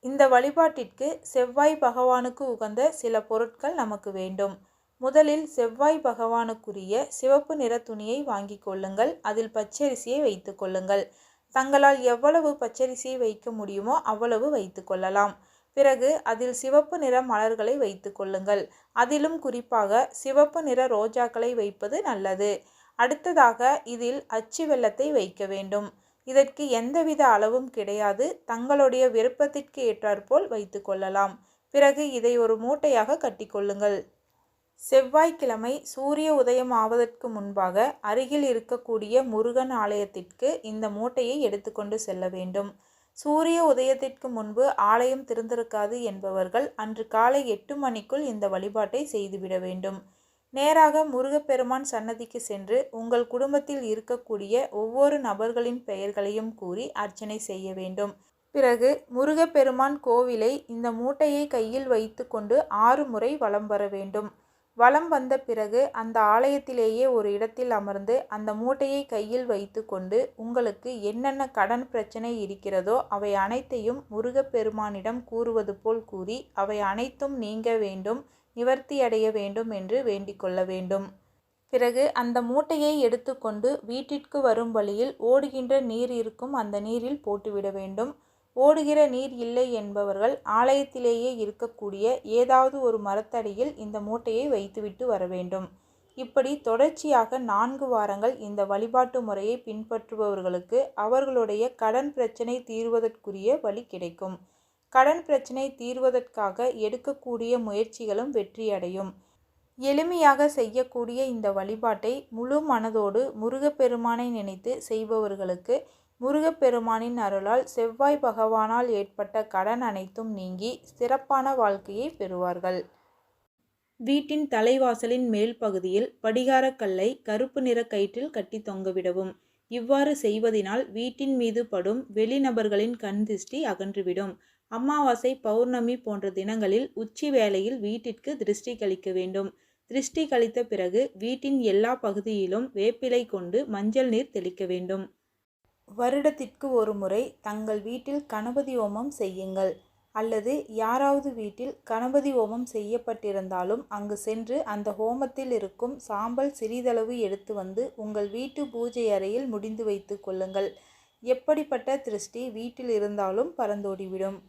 இந்த வழிபாட்டிற்கு செவ்வாய் பகவானுக்கு உகந்த சில பொருட்கள் நமக்கு வேண்டும். முதலில் செவ்வாய் பகவானுக்குரிய சிவப்பு நிற துணியை வாங்கி கொள்ளுங்கள். அதில் பச்சரிசியை வைத்து கொள்ளுங்கள். தங்களால் எவ்வளவு பச்சரிசியை வைக்க முடியுமோ அவ்வளவு வைத்து கொள்ளலாம். பிறகு அதில் சிவப்பு நிற மலர்களை வைத்து கொள்ளுங்கள். அதிலும் குறிப்பாக சிவப்பு நிற ரோஜாக்களை வைப்பது நல்லது. அடுத்ததாக இதில் அச்சு வெல்லத்தை வைக்க வேண்டும். இதற்கு எந்தவித அளவும் கிடையாது. தங்களுடைய விருப்பத்திற்கு ஏற்றாற்போல் வைத்து கொள்ளலாம். பிறகு இதை ஒரு மூட்டையாக கட்டிக்கொள்ளுங்கள். செவ்வாய்க்கிழமை சூரிய உதயம் ஆவதற்கு முன்பாக அருகில் இருக்கக்கூடிய முருகன் ஆலயத்திற்கு இந்த மூட்டையை எடுத்துக்கொண்டு செல்ல வேண்டும். சூரிய உதயத்திற்கு முன்பு ஆலயம் திறந்திருக்காது என்பவர்கள் அன்று காலை 8 மணிக்குள் இந்த வழிபாட்டை செய்துவிட வேண்டும். நேராக முருகப்பெருமான் சன்னதிக்கு சென்று உங்கள் குடும்பத்தில் இருக்கக்கூடிய ஒவ்வொரு நபர்களின் பெயர்களையும் கூறி அர்ச்சனை செய்ய வேண்டும். பிறகு முருகப்பெருமான் கோவிலை இந்த மூட்டையை கையில் வைத்து கொண்டு 6 முறை வலம் வர வேண்டும். வலம் வந்த பிறகு அந்த ஆலயத்திலேயே ஒரு இடத்தில் அமர்ந்து அந்த மூட்டையை கையில் வைத்து கொண்டு உங்களுக்கு என்னென்ன கடன் பிரச்சனை இருக்கிறதோ அவை அனைத்தையும் முருகப்பெருமானிடம் கூறுவது போல் கூறி அவை அனைத்தும் நீங்க வேண்டும், நிவர்த்தியடைய வேண்டும் என்று வேண்டிக் கொள்ள வேண்டும். பிறகு அந்த மூட்டையை எடுத்துக்கொண்டு வீட்டிற்கு வரும் வழியில் ஓடுகின்ற நீர் இருக்கும் அந்த நீரில் போட்டுவிட வேண்டும். ஓடுகிற நீர் இல்லை என்பவர்கள் ஆலயத்திலேயே இருக்கக்கூடிய ஏதாவது ஒரு மரத்தடியில் இந்த மூட்டையை வைத்துவிட்டு வர வேண்டும். இப்படி தொடர்ச்சியாக 4 வாரங்கள் இந்த வழிபாட்டு முறையை பின்பற்றுபவர்களுக்கு அவர்களுடைய கடன் பிரச்சனை தீர்வதற்குரிய வழி கிடைக்கும். கடன் பிரச்சனை தீர்வதற்காக எடுக்கக்கூடிய முயற்சிகளும் வெற்றியடையும். எளிமையாக செய்யக்கூடிய இந்த வழிபாட்டை முழு மனதோடு முருகப்பெருமானை நினைத்து செய்பவர்களுக்கு முருகப்பெருமானின் அருளால் செவ்வாய் பகவானால் ஏற்பட்ட கடன் அனைத்தும் நீங்கி சிறப்பான வாழ்க்கையை பெறுவார்கள். வீட்டின் தலைவாசலின் மேல் பகுதியில் படிகாரக் கல்லை கருப்பு நிற கயிற்றில் கட்டி தொங்கவிடவும். இவ்வாறு செய்வதினால் வீட்டின் மீது படும் வெளிநபர்களின் கண் திருஷ்டி அகன்றுவிடும். அமாவாசை, பௌர்ணமி போன்ற தினங்களில் உச்சி வேளையில் வீட்டிற்கு திருஷ்டி கழிக்க வேண்டும். திருஷ்டி கழித்த பிறகு வீட்டின் எல்லா பகுதியிலும் வேப்பிலை கொண்டு மஞ்சள் நீர் தெளிக்க வேண்டும். வருடத்திற்கு ஒரு முறை தங்கள் வீட்டில் கணபதி ஹோமம் செய்யுங்கள். அல்லது யாராவது வீட்டில் கணபதி ஹோமம் செய்யப்பட்டிருந்தாலும் அங்கு சென்று அந்த ஹோமத்தில் இருக்கும் சாம்பல் சிறிதளவு எடுத்து வந்து உங்கள் வீட்டு பூஜை அறையில் முடிந்து வைத்து கொள்ளுங்கள். எப்படிப்பட்ட திருஷ்டி வீட்டில் இருந்தாலும் பறந்தோடிவிடும்.